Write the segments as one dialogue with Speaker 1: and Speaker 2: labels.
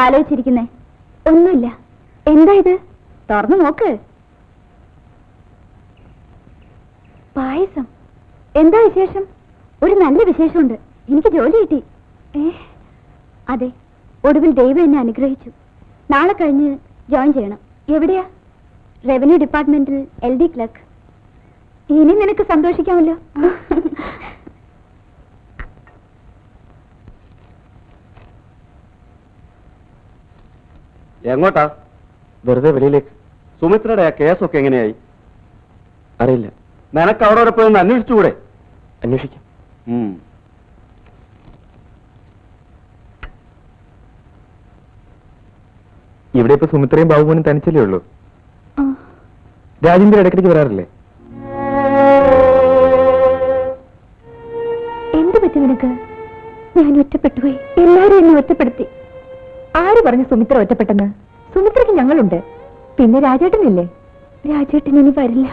Speaker 1: ആലോചിച്ചിരിക്കുന്നേ? ഒന്നുമില്ല. എന്താ ഇത്? തുറന്നു നോക്ക്. പായസം. എന്താ വിശേഷം? ഒരു നല്ല വിശേഷമുണ്ട്. എനിക്ക് ജോലി കിട്ടി. അതെ, ഒടുവിൽ ദൈവം എന്നെ അനുഗ്രഹിച്ചു. നാളെ കഴിഞ്ഞ് ജോയിൻ ചെയ്യണം. എവിടെയാ? റവന്യൂ ഡിപ്പാർട്ട്മെന്റിൽ LD ക്ലർക്ക്. ഇനി നിനക്ക് സന്തോഷിക്കാമല്ലോ.
Speaker 2: എങ്ങോട്ടാ?
Speaker 3: വെറുതെ വെളിയിലേക്ക്.
Speaker 2: സുമിത്രയുടെ ആ കേസൊക്കെ എങ്ങനെയായി?
Speaker 3: അറിയില്ല.
Speaker 2: നിനക്ക് അവിടെ വരെ പോയി ഒന്ന് അന്വേഷിച്ചുകൂടെ?
Speaker 3: അന്വേഷിക്കാം. ഇവിടെ ഇപ്പൊ സുമിത്രയും ബാബുവിനും തനിച്ചല്ലേ ഉള്ളൂ? രാജേന്ദ്രൻ ഇടയ്ക്കിടയ്ക്ക് വരാറില്ലേ?
Speaker 1: എന്ത് പറ്റി നിനക്ക്? ഞാൻ ഒറ്റപ്പെട്ടുപോയി. എല്ലാരും എന്നെ ഒറ്റപ്പെടുത്തി. ആര് പറഞ്ഞു സുമിത്ര ഒറ്റപ്പെട്ടെന്ന്? സുമിത്രയ്ക്ക് ഞങ്ങളുണ്ട്. പിന്നെ രാജേട്ടനില്ലേ? രാജേട്ടൻ ഇനി വരില്ല.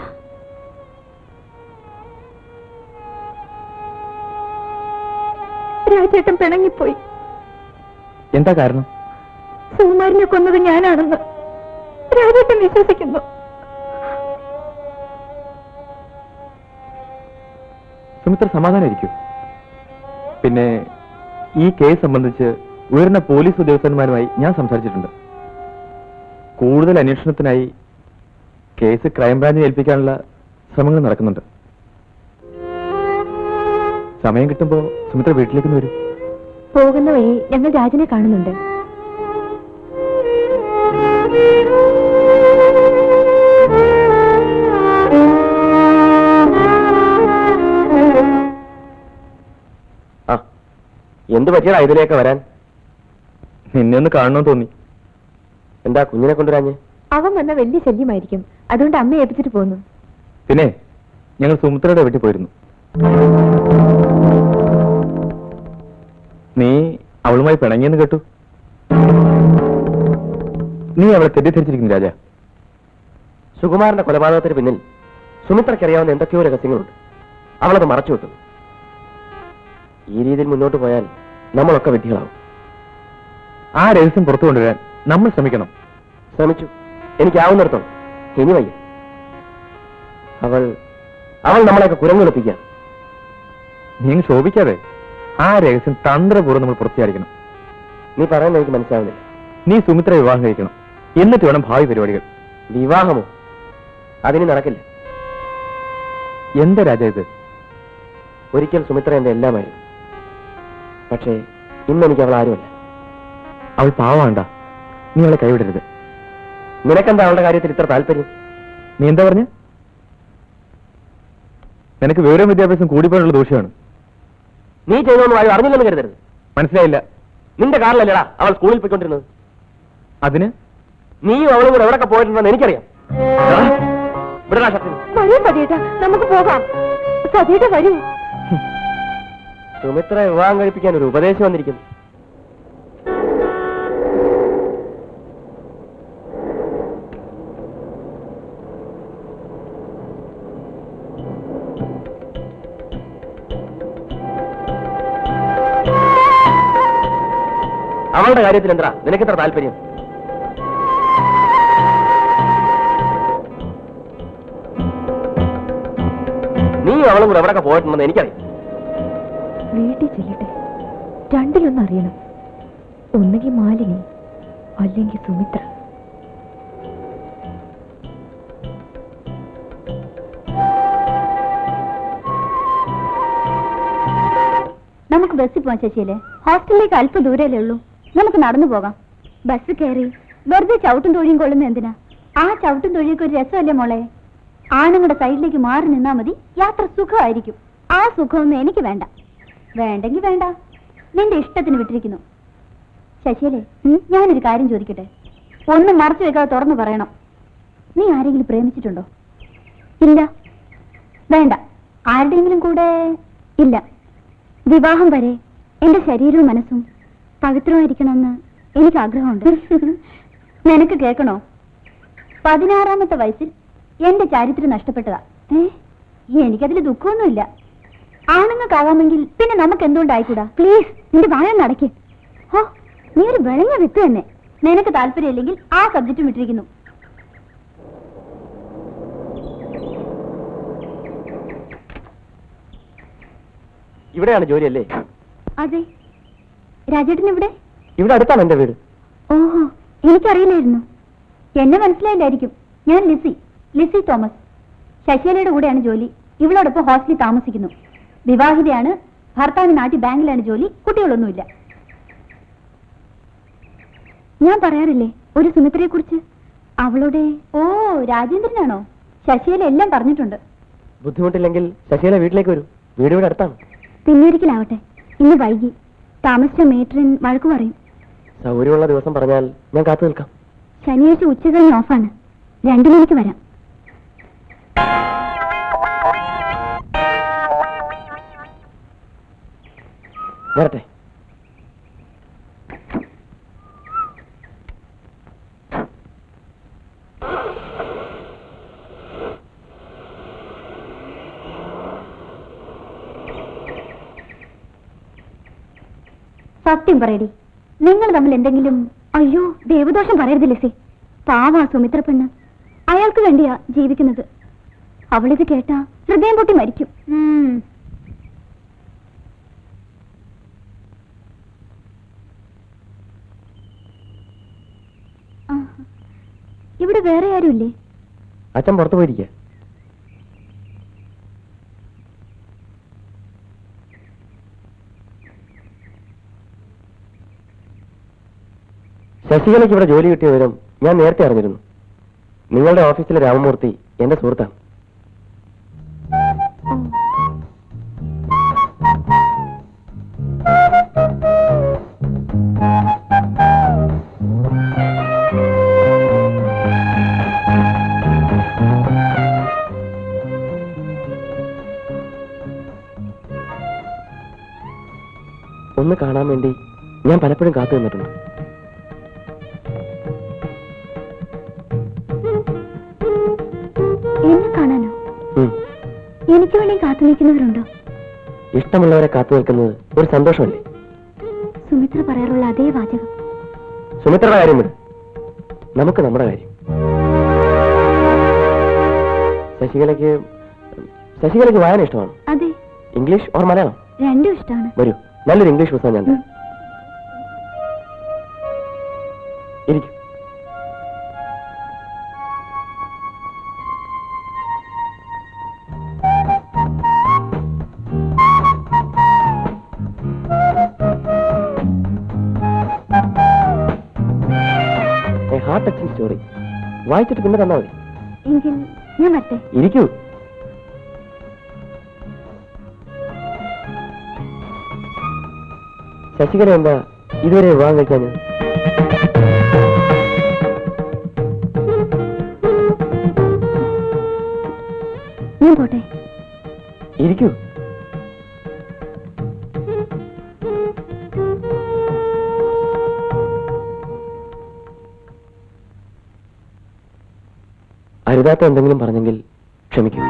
Speaker 1: രാജേട്ടൻ പിണങ്ങിപ്പോയി.
Speaker 3: എന്താ കാരണം?
Speaker 1: സുകുമാരനെ കൊന്നത് ഞാനാണെന്ന് രാജേട്ടൻ വിശ്വസിക്കുന്നു.
Speaker 3: സുമിത്ര സമാധാനായിരിക്കും. പിന്നെ ഈ കേസ് സംബന്ധിച്ച് ഉയർന്ന പോലീസ് ഉദ്യോഗസ്ഥന്മാരുമായി ഞാൻ സംസാരിച്ചിട്ടുണ്ട്. കൂടുതൽ അന്വേഷണത്തിനായി കേസ് ക്രൈംബ്രാഞ്ചിനെ ഏൽപ്പിക്കാനുള്ള ശ്രമങ്ങൾ നടക്കുന്നുണ്ട്. സമയം കിട്ടുമ്പോ സുമിത്ര വീട്ടിലേക്ക് വരും.
Speaker 1: പോകുന്ന വഴി ഞങ്ങൾ രാജനെ കാണുന്നുണ്ട്.
Speaker 3: എന്ത് പറ്റിയടാ ഇതിലേക്ക് വരാൻ? നിന്നെ ഒന്ന് കാണണമെന്ന് തോന്നി. എന്താ കുഞ്ഞിനെ കൊണ്ടുവരാഞ്ഞ്?
Speaker 1: അവൻ വന്ന വലിയ ശല്യമായിരിക്കും, അതുകൊണ്ട് അമ്മയെ ഏൽപ്പിച്ചിട്ട് പോന്നു.
Speaker 3: പിന്നെ ഞങ്ങൾ സുമിത്രയുടെ വീട്ടിൽ പോയിരുന്നു. നീ അവളുമായി പിണങ്ങിയെന്ന് കേട്ടു. നീ അവളെ തെറ്റിദ്ധരിച്ചിരിക്കുന്നു രാജ. സുകുമാരന്റെ കൊലപാതകത്തിന് പിന്നിൽ സുമിത്രയ്ക്കറിയാവുന്ന എന്തൊക്കെയോ രഹസ്യങ്ങളുണ്ട്. അവളത് മറച്ചു വെക്കുന്നു. ഈ രീതിയിൽ മുന്നോട്ട് പോയാൽ നമ്മളൊക്കെ വിഡ്ഢികളാവും. ആ രഹസ്യം പുറത്തു കൊണ്ടുവരാൻ നമ്മൾ ശ്രമിക്കണം. ശ്രമിച്ചു, എനിക്കാവുന്നിടത്തോളം. ഇനി വയ്യ. അവൾ നമ്മളെയൊക്കെ കുരങ്ങെടുപ്പിക്കുക. നീ ശോഭിക്കാതെ ആ രഹസ്യം തന്ത്രപൂർവ്വം നമ്മൾ പുറത്തിയായിരിക്കണം. നീ പറയുന്നത് എനിക്ക് മനസ്സിലാവുന്നില്ല. നീ സുമിത്ര വിവാഹം കഴിക്കണം, എന്നിട്ട് വേണം ഭാവി പരിപാടികൾ. വിവാഹമോ? അതിന് നടക്കില്ല. എന്താ രാജ ഇത്? ഒരിക്കൽ സുമിത്ര എന്റെ എല്ലാമായിരുന്നു. പക്ഷേ ഇന്നെനിക്ക് അവൾ ആരുമല്ല. അവൾ പാവണ്ട. നീ അവളെ കൈവിടരുത്. നിനക്കെന്താ അവളുടെ കാര്യത്തിൽ ഇത്ര താല്പര്യം? നീ എന്താ പറഞ്ഞ? നിനക്ക് വിവരവും വിദ്യാഭ്യാസം കൂടിപ്പോയുള്ള ദോഷമാണ്. നീ ചെയ്തോന്ന് ആരും അറിഞ്ഞില്ലെന്ന് കരുതരുത്. മനസ്സിലായില്ല. നിന്റെ കാറിലല്ലടാ അവൾ സ്കൂളിൽ പോയിക്കൊണ്ടിരുന്നത്. അതിന് നീയും അവളും കൂടെ എവിടെയൊക്കെ പോയിട്ടുണ്ടെന്ന് എനിക്കറിയാം.
Speaker 1: നമുക്ക് പോകാം. സതീടെ വരൂ.
Speaker 3: സുമിത്ര വിവാഹം കഴിപ്പിക്കാൻ ഒരു ഉപദേശം വന്നിരിക്കുന്നു. അവളുടെ കാര്യത്തിൽ എന്താ നിനക്കെത്ര താല്പര്യം? നീ അവളും കൂടെ എവിടെയൊക്കെ പോയിട്ടുണ്ടെന്ന് എനിക്കറിയാം.
Speaker 1: വീട്ടിൽ ചെല്ലട്ടെ. രണ്ടിലൊന്നും അറിയണം. ഒന്നുകിൽ മാലിനി, അല്ലെങ്കിൽ സുമിത്ര. നമുക്ക് ബസ്സിൽ പോവാം ശശിയല്ലേ? ഹോസ്റ്റലിലേക്ക് അല്പം ദൂരല്ലേ ഉള്ളൂ. നമുക്ക് നടന്നു പോകാം. ബസ് കയറി വെറുതെ ചവിട്ടും തൊഴിയും കൊള്ളുന്ന എന്തിനാ? ആ ചവിട്ടും തൊഴിയൊക്കെ ഒരു രസമല്ലേ മോളെ? ആണുങ്ങളുടെ സൈഡിലേക്ക് മാറി നിന്നാ മതി. യാത്ര സുഖമായിരിക്കും. ആ സുഖമൊന്നും എനിക്ക് വേണ്ട. വേണ്ടെങ്കിൽ വേണ്ട, നിന്റെ ഇഷ്ടത്തിന് വിട്ടിരിക്കുന്നു. ശശിയല്ലേ, ഞാനൊരു കാര്യം ചോദിക്കട്ടെ? ഒന്നും മറച്ചു വെക്കാതെ തുറന്നു പറയണം. നീ ആരെങ്കിലും പ്രേമിച്ചിട്ടുണ്ടോ? ഇല്ല. വേണ്ട. ആരുടെയെങ്കിലും കൂടെ? ഇല്ല. വിവാഹം വരെ എന്റെ ശരീരവും മനസ്സും പവിത്രമായിരിക്കണമെന്ന് എനിക്ക് ആഗ്രഹമുണ്ട്. നിനക്ക് കേൾക്കണോ? 16ാമത്തെ വയസ്സിൽ എന്റെ ചാരിത്രം നഷ്ടപ്പെട്ടതാ. എനിക്കതിൽ ദുഃഖമൊന്നുമില്ല. ആണുങ്ങൾക്കാവാമെങ്കിൽ പിന്നെ നമുക്ക് എന്തുകൊണ്ടായിക്കൂടാ? പ്ലീസ്, നിന്റെ വായ നടക്കേ. ഓ, നീ ഒരു വിളഞ്ഞ വിത്ത് തന്നെ. നിനക്ക് താല്പര്യമില്ലെങ്കിൽ ആ സബ്ജക്റ്റും വിട്ടിരിക്കുന്നു.
Speaker 3: ഇവിടെയാണ് ജോലിയല്ലേ?
Speaker 1: അതെ. രാജേട്ടൻ ഇവിടെ?
Speaker 3: ഇവിടെ അടുത്താണ് എന്റെ വീട്.
Speaker 1: ഓഹോ, എനിക്കറിയില്ലായിരുന്നു. എന്നെ മനസ്സിലായില്ലായിരിക്കും. ഞാൻ ലിസി തോമസ്. ശശികലയുടെ കൂടെയാണ് ജോലി. ഇവളോടൊപ്പം ഹോസ്റ്റലിൽ താമസിക്കുന്നു. വിവാഹിതയാണ്. ഭർത്താവിന് നാട്ടിൽ ബാങ്കിലാണ് ജോലി. കുട്ടികളൊന്നുമില്ല. ഞാൻ പറയാറില്ലേ ഒരു സുമിത്രയെ കുറിച്ച്? അവളുടെ രാജേന്ദ്രനാണോ? ശശികല എല്ലാം പറഞ്ഞിട്ടുണ്ട്.
Speaker 3: ബുദ്ധിമുട്ടില്ലെങ്കിൽ ശശികല വീട്ടിലേക്ക് വരൂ. വീട് ഇവിടെ അടുത്താണ്.
Speaker 1: പിന്നൊരിക്കലാവട്ടെ. ഇന്ന് വൈകി. താമസിച്ച മേട്രൻ വഴക്കു പറയും.
Speaker 3: സൗകര്യമുള്ള ദിവസം പറഞ്ഞാൽ ഞാൻ കാത്തു നിൽക്കാം.
Speaker 1: ശനിയാഴ്ച ഉച്ച കഴിഞ്ഞ് ഓഫാണ്. 2 മണിക്ക് വരാം.
Speaker 3: വരട്ടെ.
Speaker 1: സത്യം പറയടി, നിങ്ങൾ തമ്മിൽ എന്തെങ്കിലും? അയ്യോ, ദേവദോഷം പറയരുത് ലിസി. പാവാ സുമിത്ര പെണ്ണ്. അയാൾക്ക് വേണ്ടിയാ ജീവിക്കുന്നത്. അവളിത് കേട്ടാ ഹൃദയം പൊട്ടി മരിക്കും. ഇവിടെ വേറെ ആരുമില്ലേ?
Speaker 3: അച്ഛൻ പുറത്തു പോയിരിക്കുക. ശശികലയ്ക്ക് ഇവിടെ ജോലി കിട്ടിയ വിവരം ഞാൻ നേരത്തെ അറിഞ്ഞിരുന്നു. നിങ്ങളുടെ ഓഫീസിലെ രാമമൂർത്തി എന്റെ സുഹൃത്താണ്. ഒന്ന് കാണാൻ വേണ്ടി ഞാൻ പലപ്പോഴും കാത്തു നിന്നിട്ടുണ്ട്.
Speaker 1: എന്നെ കാണാനോ? എനിക്ക് വേണ്ടി കാത്തു നിൽക്കുന്നവരുണ്ടോ?
Speaker 3: ഇഷ്ടമുള്ളവരെ കാത്തു നിൽക്കുന്നത് ഒരു സന്തോഷമല്ലേ?
Speaker 1: സുമിത്ര പറയാറുള്ള അതേ വാചകം.
Speaker 3: സുമിത്രയുടെ കാര്യം വിട്, നമുക്ക് നമ്മുടെ കാര്യം. ശശികലയ്ക്ക് വായന ഇഷ്ടമാണ്?
Speaker 1: അതെ.
Speaker 3: English or Malayalam?
Speaker 1: രണ്ടും ഇഷ്ടമാണ്.
Speaker 3: വരൂ, നല്ലൊരു ഇംഗ്ലീഷ് പുസ്തകം ഞാൻ തരാം. ഇരിക്കും. Heart touching story. വായിച്ചിട്ട് പിന്നെ തന്നാ മതി.
Speaker 1: എങ്കിൽ ഞാൻ വരട്ടെ.
Speaker 3: ഇരിക്കൂ. ശശികല എന്താ ഇതുവരെ വിവാഹം കഴിക്കാൻ?
Speaker 1: ഞാൻ പോട്ടെ.
Speaker 3: ഇരിക്കൂ. അരുതാത്ത എന്തെങ്കിലും പറഞ്ഞെങ്കിൽ ക്ഷമിക്കൂ.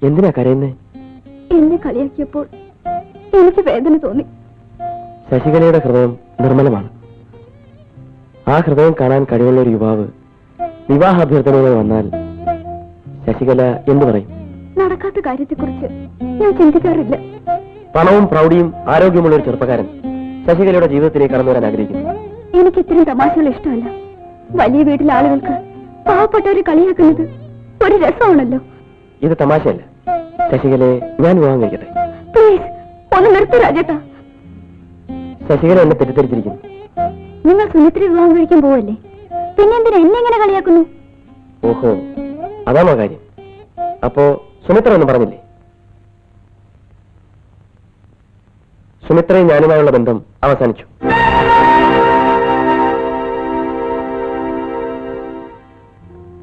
Speaker 3: എന്തിനാ കരയുന്നേ?
Speaker 1: എന്നെ കളിയാക്കിയപ്പോൾ എനിക്ക് വേദന തോന്നി.
Speaker 3: ശശികലയുടെ ഹൃദയം നിർമ്മലമാണ്. ആ ഹൃദയം കാണാൻ കഴിവുള്ള ഒരു യുവാവ് വിവാഹാഭ്യർത്ഥനകൾ വന്നാൽ ശശികല എന്തു പറയും?
Speaker 1: നടക്കാത്ത കാര്യത്തെക്കുറിച്ച് ഞാൻ ചിന്തിക്കാറില്ല.
Speaker 3: പണവും പ്രൗഢിയും ആരോഗ്യമുള്ള ഒരു ചെറുപ്പക്കാരൻ ശശികലയുടെ ജീവിതത്തിലേക്ക് കടന്നു വരാൻ ആഗ്രഹിക്കുന്നു.
Speaker 1: എനിക്ക് ഇത്രയും തമാശകൾ ഇഷ്ടമല്ല. വലിയ വീട്ടിലെ ആളുകൾക്ക് പാവപ്പെട്ടവരെ കളിയാക്കുന്നത് ഒരു രസമാണല്ലോ.
Speaker 3: ഇത് തമാശയല്ല. ശശികലയെ ഞാൻ വിവാഹം കഴിക്കട്ടെ.
Speaker 1: പ്ലീസ്, ഒന്ന് നിർത്തൂ രാജേട്ടാ.
Speaker 3: ശശികല എന്നെ തെറ്റിദ്ധരിച്ചിരിക്കുന്നു.
Speaker 1: നിങ്ങൾ സുമിത്ര വിവാഹം കഴിക്കാൻ പോവല്ലേ? പിന്നെന്തിനാ എന്നെ ഇങ്ങനെ കളിയാക്കുന്നു?
Speaker 3: ഓഹോ, അതാണോ കാര്യം? അപ്പോ സുമിത്ര ഒന്നും പറഞ്ഞില്ലേ? സുമിത്രയും ഞാനുമായുള്ള ബന്ധം അവസാനിച്ചു.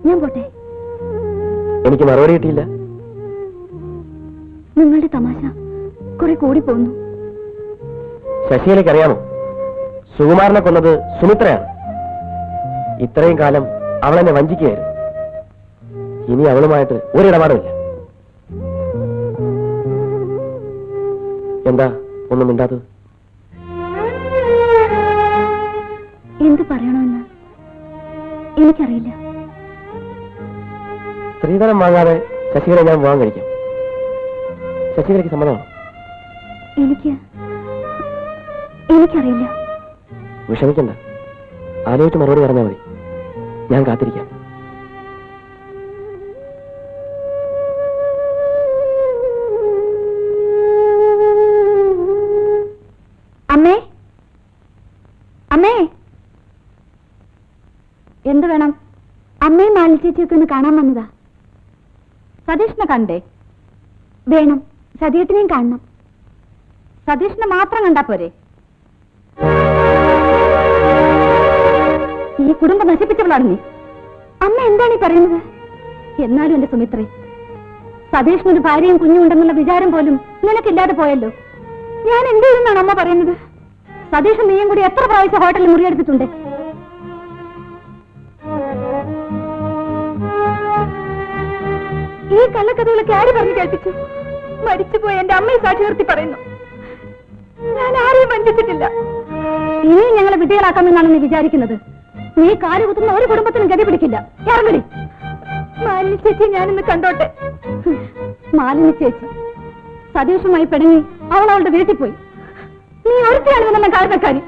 Speaker 1: ഞാൻ പോട്ടെ.
Speaker 3: എനിക്ക് മറുപടി കിട്ടിയില്ല.
Speaker 1: നിങ്ങളുടെ തമാശ കുറെ കൂടി പോകുന്നു.
Speaker 3: ശശികലയ്ക്ക് അറിയാമോ, സുകുമാരനെ കൊന്നത് സുമിത്രയാണ്. ഇത്രയും കാലം അവൾ എന്നെ വഞ്ചിക്കുകയായിരുന്നു. ഇനി അവളുമായിട്ട് ഒരിടപാടുമില്ല. എന്താ ഒന്നും മിണ്ടാത്തത്?
Speaker 1: എന്ത് പറയണമെന്ന് എനിക്കറിയില്ല.
Speaker 3: സ്ത്രീധനം വാങ്ങാതെ ശശികല ഞാൻ വിവാഹം കഴിക്കാം. ശശികലയ്ക്ക് സമ്മതമാണോ?
Speaker 1: എനിക്കറിയില്ല.
Speaker 3: വിഷമിക്കണ്ട, ആലോചിച്ച് മറുപടി പറഞ്ഞാൽ മതി. ഞാൻ കാത്തിരിക്കാം.
Speaker 1: അമ്മേ, അമ്മേ, എന്ത് വേണം? അമ്മയും മാലി ചേച്ചിയൊക്കെ ഒന്ന് കാണാൻ വന്നതാ. സതീഷിനെ കണ്ടേ? വേണം, സതീട്ടിനെയും കാണണം. സതീഷിനെ മാത്രം കണ്ടാ പോരെ? ഈ കുടുംബം നശിപ്പിച്ചവളാണ് നീ. അമ്മ എന്താണ് ഈ പറയുന്നത്? എന്നാലും എന്റെ സുമിത്രേ, സതീഷിനൊരു ഭാര്യയും കുഞ്ഞും ഉണ്ടെന്നുള്ള വിചാരം പോലും നിനക്കില്ലാതെ പോയല്ലോ. ഞാൻ എന്ത് ചെയ്യുന്നാണ് അമ്മ പറയുന്നത്? സതീഷും നീയും കൂടി എത്ര പ്രാവശ്യം ഹോട്ടലിൽ മുറിയെടുത്തിട്ടുണ്ട്? ഈ കള്ളക്കഥകളൊക്കെ ആര് പറഞ്ഞു കേൾപ്പിച്ചു? മരിച്ചുപോയി എന്റെ അമ്മയെ സാക്ഷി നിർത്തി പറയുന്നു. ഞാൻ ആരെയും വഞ്ചിച്ചിട്ടില്ല. ഇനിയും ഞങ്ങളെ വിധികളാക്കാമെന്നാണ് നീ വിചാരിക്കുന്നത്? നീ കാലുകുത്തുന്ന ഒരു കുടുംബത്തിനും ഗതി പിടിക്കില്ല. ഇറങ്ങടി. മാലിനി ചേച്ചി ഞാനിന്ന് കണ്ടോട്ടെ. മാലിനി ചേച്ചി സതീഷുമായി പിണങ്ങി അവൾ അവളുടെ വീട്ടിൽ പോയി. നീ ഒരുത്തിയാണ് കാരണക്കാരി.